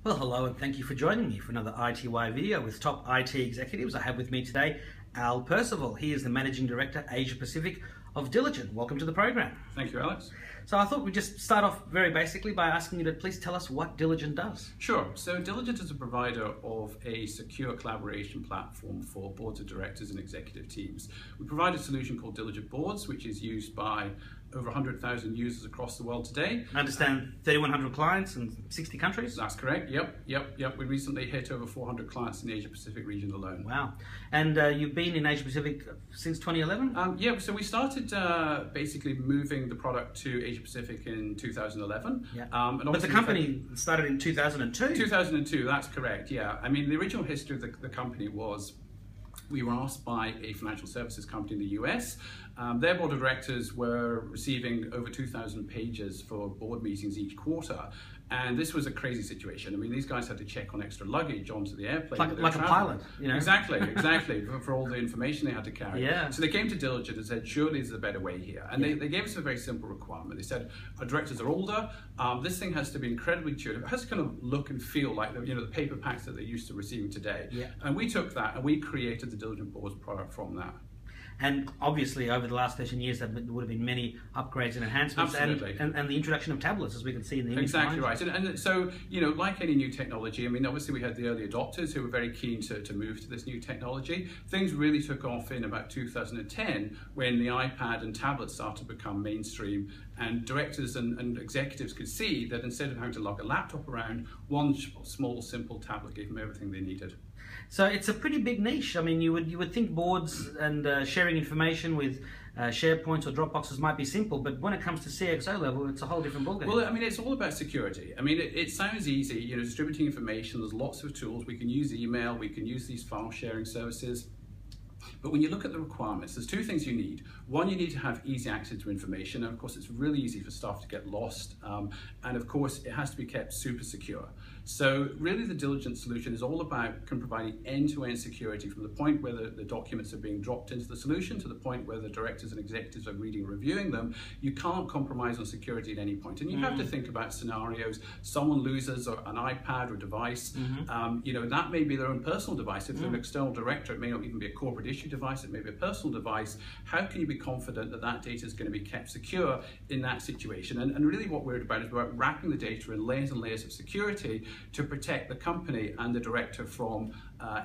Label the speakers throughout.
Speaker 1: Well, hello and thank you for joining me for another iTWire video with top IT executives. I have with me today Al Percival. He is the Managing Director, Asia Pacific of Diligent. Welcome to the program.
Speaker 2: Thank you, Alex.
Speaker 1: So I thought we'd just start off very basically by asking you to please tell us what Diligent does.
Speaker 2: Sure. So Diligent is a provider of a secure collaboration platform for boards of directors and executive teams. We provide a solution called Diligent Boards, which is used by over 100,000 users across the world today.
Speaker 1: I understand 3,100 clients in 60 countries?
Speaker 2: That's correct. Yep. We recently hit over 400 clients in the Asia Pacific region alone.
Speaker 1: Wow. And you've been in Asia Pacific since 2011?
Speaker 2: Yeah, so we started basically moving the product to Asia Pacific in 2011.
Speaker 1: Yeah. But the company started in 2002?
Speaker 2: 2002, that's correct, yeah. I mean, the original history of the company was we were asked by a financial services company in the US. Their board of directors were receiving over 2,000 pages for board meetings each quarter. And this was a crazy situation. I mean, these guys had to check on extra luggage onto the airplane.
Speaker 1: Like a pilot, you know?
Speaker 2: Exactly, for all the information they had to carry.
Speaker 1: Yeah.
Speaker 2: So they came to Diligent and said, surely there's a better way here. And they gave us a very simple requirement. They said, our directors are older, this thing has to be incredibly intuitive. It has to kind of look and feel like the paper packs that they're used to receiving today.
Speaker 1: Yeah.
Speaker 2: And we took that and we created the Diligent Boards product from that.
Speaker 1: And obviously, over the last 13 years, there would have been many upgrades and enhancements, and the introduction of tablets, as we can see in the image.
Speaker 2: Exactly right. And so, like any new technology, I mean, obviously we had the early adopters who were very keen to move to this new technology. Things really took off in about 2010 when the iPad and tablets started to become mainstream, and directors and executives could see that instead of having to lug a laptop around, one small, simple tablet gave them everything they needed.
Speaker 1: So it's a pretty big niche. I mean, you would think boards and sharing information with SharePoints or Dropboxes might be simple, but when it comes to CXO level, it's a whole different ballgame.
Speaker 2: Well, I mean, it's all about security. I mean, it sounds easy, distributing information. There's lots of tools. We can use email. We can use these file sharing services. But when you look at the requirements, there's two things you need. One, you need to have easy access to information. And of course, it's really easy for staff to get lost. And of course, it has to be kept super secure. So really, the Diligent solution is all about providing end-to-end security from the point where the documents are being dropped into the solution to the point where the directors and executives are reading and reviewing them. You can't compromise on security at any point. And you have to think about scenarios. Someone loses an iPad or device. That may be their own personal device. If they're an external director, it may not even be a corporate issue device. It may be a personal device. How can you be confident that that data is going to be kept secure in that situation? And really what we're about is about wrapping the data in layers and layers of security to protect the company and the director from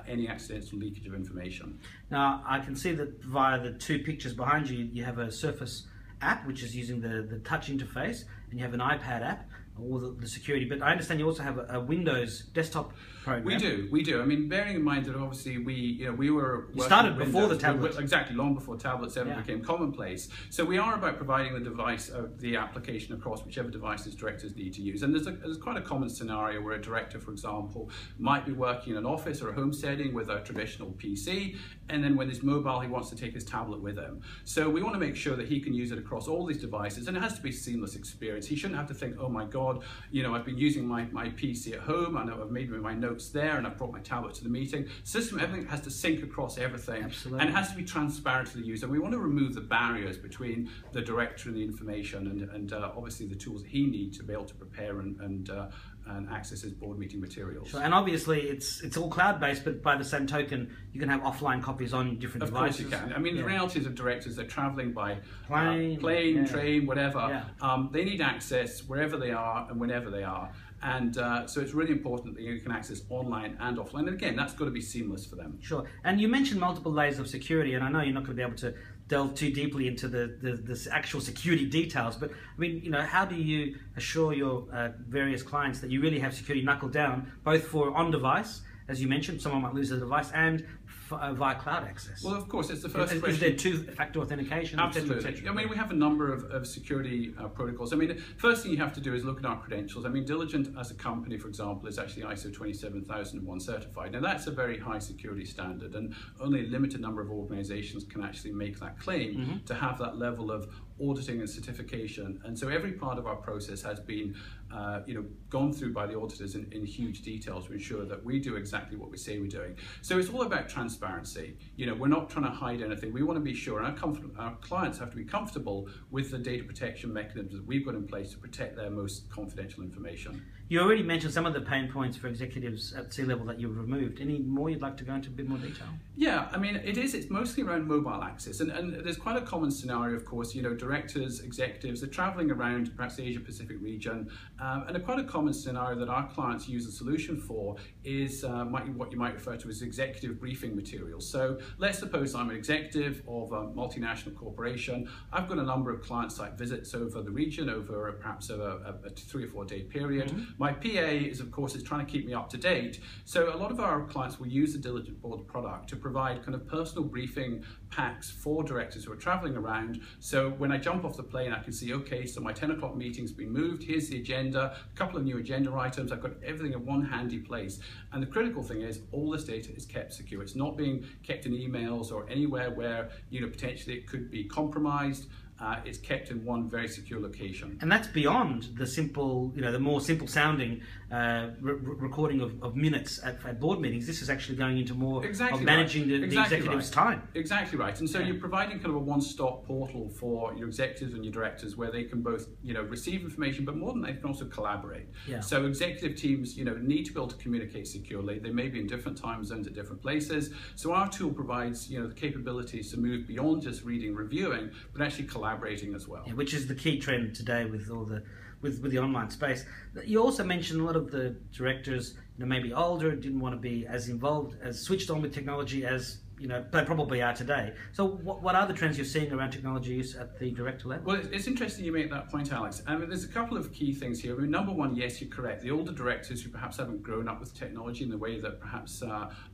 Speaker 2: any accidental leakage of information.
Speaker 1: Now, I can see that via the two pictures behind you, you have a Surface app, which is using the touch interface, and you have an iPad app, all the security, but I understand you also have a Windows desktop program.
Speaker 2: We do. I mean, bearing in mind that obviously we were
Speaker 1: you started before the tablets.
Speaker 2: Exactly, long before tablets ever became commonplace. So we are about providing the device, the application across whichever devices directors need to use. And there's quite a common scenario where a director, for example, might be working in an office or a home setting with a traditional PC, and then when he's mobile, he wants to take his tablet with him. So we want to make sure that he can use it across all these devices, and it has to be a seamless experience. He shouldn't have to think, oh my God, I've been using my PC at home, I know I've made my notes there, and I've brought my tablet to the meeting. Everything has to sync across everything.
Speaker 1: Absolutely.
Speaker 2: And it has to be transparent to the user. We want to remove the barriers between the director and the information, and obviously the tools that he needs to be able to prepare and access his board meeting materials.
Speaker 1: Sure. And obviously it's all cloud-based, but by the same token, you can have offline copies on different devices.
Speaker 2: Of course you can. I mean, the reality is of directors, they're traveling by
Speaker 1: plane,
Speaker 2: train, whatever. They need access wherever they are and whenever they are. And so it's really important that you can access online and offline. And again, that's got to be seamless for them.
Speaker 1: Sure. And you mentioned multiple layers of security, and I know you're not going to be able to delve too deeply into the actual security details, but I mean, how do you assure your various clients that you really have security knuckled down, both for on-device, as you mentioned, someone might lose their device, and via cloud access?
Speaker 2: Well, of course, it's the first question.
Speaker 1: Is there two-factor authentication?
Speaker 2: Absolutely.
Speaker 1: Et cetera?
Speaker 2: I mean, we have a number of security protocols. I mean, the first thing you have to do is look at our credentials. I mean, Diligent as a company, for example, is actually ISO 27001 certified. Now, that's a very high security standard, and only a limited number of organizations can actually make that claim to have that level of auditing and certification. And so every part of our process has been gone through by the auditors in huge detail to ensure that we do exactly what we say we're doing. So it's all about transparency. We're not trying to hide anything. We want to be sure, and our clients have to be comfortable with the data protection mechanisms that we've got in place to protect their most confidential information.
Speaker 1: You already mentioned some of the pain points for executives at C-level that you've removed. Any more you'd like to go into a bit more detail?
Speaker 2: Yeah, I mean, it's mostly around mobile access. And there's quite a common scenario, of course, directors, executives are traveling around perhaps the Asia-Pacific region. And quite a common scenario that our clients use a solution for is what you might refer to as executive briefing materials. So let's suppose I'm an executive of a multinational corporation. I've got a number of client-site visits over the region over perhaps a 3 or 4 day period. Mm-hmm. My PA is trying to keep me up to date. So a lot of our clients will use the Diligent Board product to provide kind of personal briefing packs for directors who are traveling around. So when I jump off the plane, I can see, okay, so my 10 o'clock meeting's been moved. Here's the agenda, a couple of new agenda items. I've got everything in one handy place. And the critical thing is all this data is kept secure. It's not being kept in emails or anywhere where potentially it could be compromised. It's kept in one very secure location.
Speaker 1: And that's beyond the simple, the more simple sounding recording of minutes at board meetings. This is actually going into more of managing the executive's time.
Speaker 2: Exactly right. And so you're providing kind of a one-stop portal for your executives and your directors where they can both, receive information, but more than that, they can also collaborate.
Speaker 1: Yeah.
Speaker 2: So executive teams, need to be able to communicate securely. They may be in different time zones at different places. So our tool provides, the capabilities to move beyond just reading, reviewing, but actually collaborating as well.
Speaker 1: Yeah, which is the key trend today with all the with the online space. You also mentioned a lot of the directors, maybe older, didn't want to be as involved, as switched on with technology as they probably are today. So what are the trends you're seeing around technology use at the director level?
Speaker 2: Well, it's interesting you make that point, Alex. I mean, there's a couple of key things here. I mean, number one, yes, you're correct. The older directors who perhaps haven't grown up with technology in the way that perhaps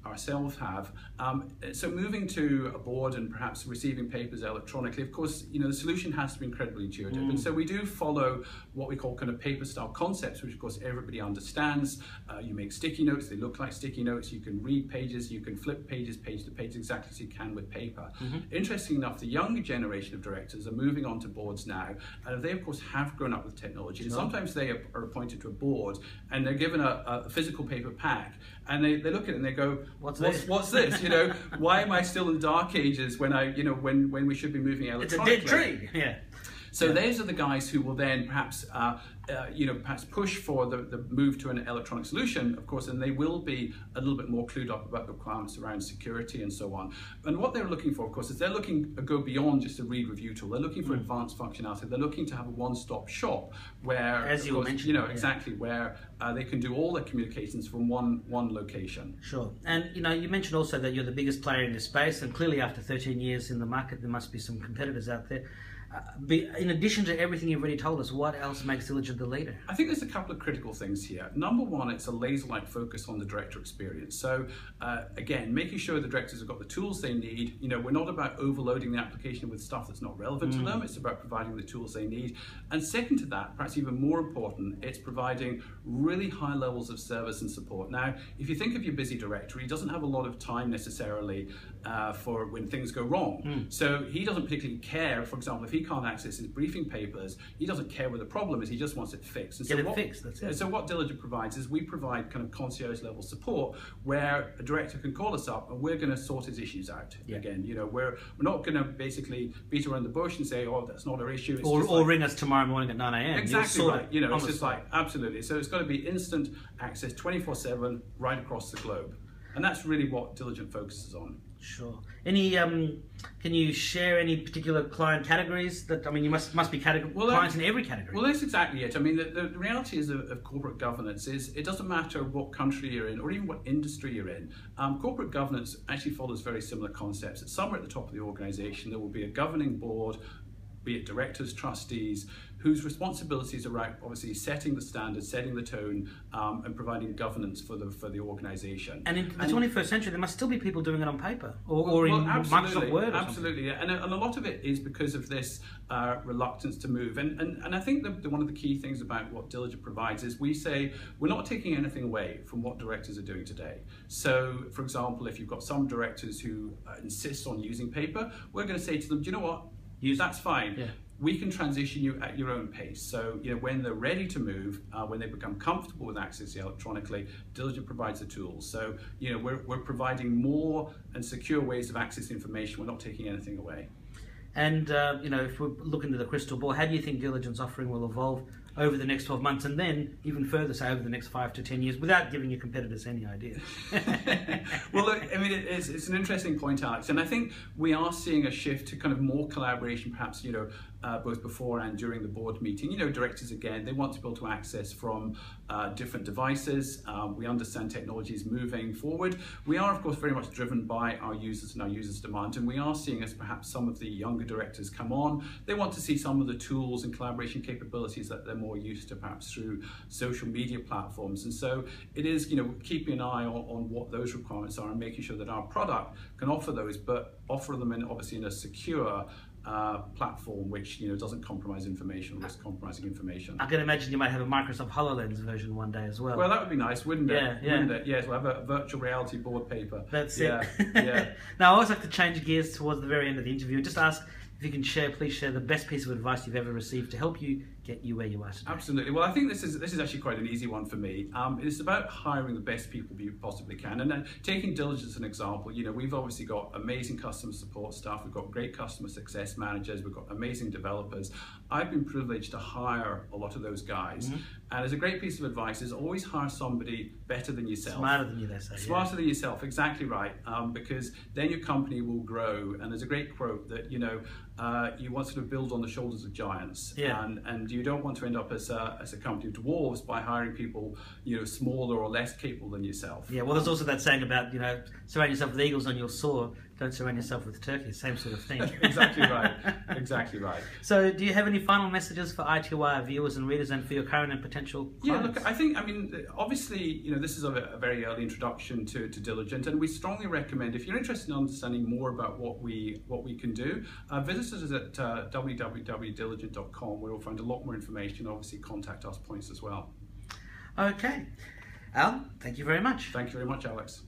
Speaker 2: ourselves have. So moving to a board and perhaps receiving papers electronically, of course, the solution has to be incredibly intuitive. And so we do follow what we call kind of paper style concepts, which of course everybody understands. You make sticky notes, they look like sticky notes. You can read pages, you can flip pages, page to page, exactly as you can with paper. Interesting enough, the younger generation of directors are moving on to boards now, and they of course have grown up with technology. And sometimes they are appointed to a board and they're given a physical paper pack, and they look at it and they go, what's this? Why am I still in dark ages when when we should be moving electronically?
Speaker 1: It's a dead tree. Yeah.
Speaker 2: So those are the guys who will then perhaps perhaps push for the move to an electronic solution, of course, and they will be a little bit more clued up about the requirements around security and so on. And what they're looking for, of course, is they're looking to go beyond just a read review tool. They're looking for advanced functionality. They're looking to have a one-stop shop where,
Speaker 1: as you mentioned,
Speaker 2: exactly where they can do all their communications from one location.
Speaker 1: Sure. And you mentioned also that you're the biggest player in this space, and clearly after 13 years in the market, there must be some competitors out there. In addition to everything you've already told us, what else makes Diligent the leader?
Speaker 2: I think there's a couple of critical things here. Number one, it's a laser-like focus on the director experience. So again, making sure the directors have got the tools they need. We're not about overloading the application with stuff that's not relevant to them. It's about providing the tools they need. And second to that, perhaps even more important, it's providing really high levels of service and support. Now, if you think of your busy director, he doesn't have a lot of time necessarily for when things go wrong. So he doesn't particularly care, for example, if he can't access his briefing papers, he doesn't care where the problem is, he just wants it fixed. And
Speaker 1: Get it fixed, that's it.
Speaker 2: So what Diligent provides is we provide kind of concierge level support where a director can call us up and we're going to sort his issues out. Again, we're not going to basically beat around the bush and say, oh, that's not our issue. It's
Speaker 1: or ring us tomorrow morning at 9 a.m.
Speaker 2: Exactly right. It's just like, absolutely. So it's got to be instant access 24/7 right across the globe. And that's really what Diligent focuses on.
Speaker 1: Sure. Any? Can you share any particular client categories? You must be clients in every category.
Speaker 2: Well, that's exactly it. I mean, the reality is of corporate governance is it doesn't matter what country you're in or even what industry you're in. Corporate governance actually follows very similar concepts. It's somewhere at the top of the organisation. There will be a governing board, be it directors, trustees, whose responsibilities are around obviously setting the standards, setting the tone, and providing governance for the organisation.
Speaker 1: And in the 21st century, there must still be people doing it on paper or in Microsoft Word.
Speaker 2: Absolutely, yeah. And a lot of it is because of this reluctance to move. And I think one of the key things about what Diligent provides is we say we're not taking anything away from what directors are doing today. So, for example, if you've got some directors who insist on using paper, we're going to say to them, do you know what? That's fine. Yeah. We can transition you at your own pace. So, when they're ready to move, when they become comfortable with accessing electronically, Diligent provides the tools. So, we're providing more and secure ways of accessing information. We're not taking anything away.
Speaker 1: And if we look into the crystal ball, how do you think Diligent's offering will evolve over the next 12 months, and then even further, say, over the next 5 to 10 years, without giving your competitors any idea?
Speaker 2: Well, look, I mean, it's an interesting point, Alex, and I think we are seeing a shift to kind of more collaboration, perhaps, both before and during the board meeting. Directors, again, they want to be able to access from different devices. We understand technology is moving forward. We are, of course, very much driven by our users and our users' demand, and we are seeing as perhaps some of the younger directors come on, they want to see some of the tools and collaboration capabilities that they're more used to, perhaps through social media platforms. And so it is, keeping an eye on what those requirements are and making sure that our product can offer those, but offer them obviously in a secure platform which doesn't compromise information or risk compromising information.
Speaker 1: I can imagine you might have a Microsoft HoloLens version one day as well.
Speaker 2: Well, that would be nice, wouldn't it?
Speaker 1: Yeah.
Speaker 2: Wouldn't it? Yes, we'll have a virtual reality board paper.
Speaker 1: That's
Speaker 2: it. Yeah.
Speaker 1: Now, I always like to change gears towards the very end of the interview and just ask if you can please share the best piece of advice you've ever received to help you get you where you are today.
Speaker 2: Absolutely. Well, I think this is actually quite an easy one for me. It's about hiring the best people you possibly can. And then taking Diligent as an example, we've obviously got amazing customer support staff, we've got great customer success managers, we've got amazing developers. I've been privileged to hire a lot of those guys. Mm-hmm. And as a great piece of advice is always hire somebody better than yourself.
Speaker 1: Smarter than you, they say.
Speaker 2: Smarter than yourself, exactly right. Because then your company will grow. And there's a great quote that, you want to build on the shoulders of giants.
Speaker 1: Yeah.
Speaker 2: And you don't want to end up as a company of dwarves by hiring people, smaller or less capable than yourself.
Speaker 1: Yeah, well, there's also that saying about, surround yourself with eagles on your sword, don't surround yourself with turkeys, same sort of thing.
Speaker 2: Exactly right, exactly right.
Speaker 1: So do you have any final messages for iTWire viewers and readers and for your current and potential clients?
Speaker 2: Yeah, look, obviously, this is a very early introduction to Diligent, and we strongly recommend, if you're interested in understanding more about what we can do, visit us at www.diligent.com, where you'll find a lot more information, obviously contact us points as well.
Speaker 1: Okay. Al, thank you very much.
Speaker 2: Thank you very much, Alex.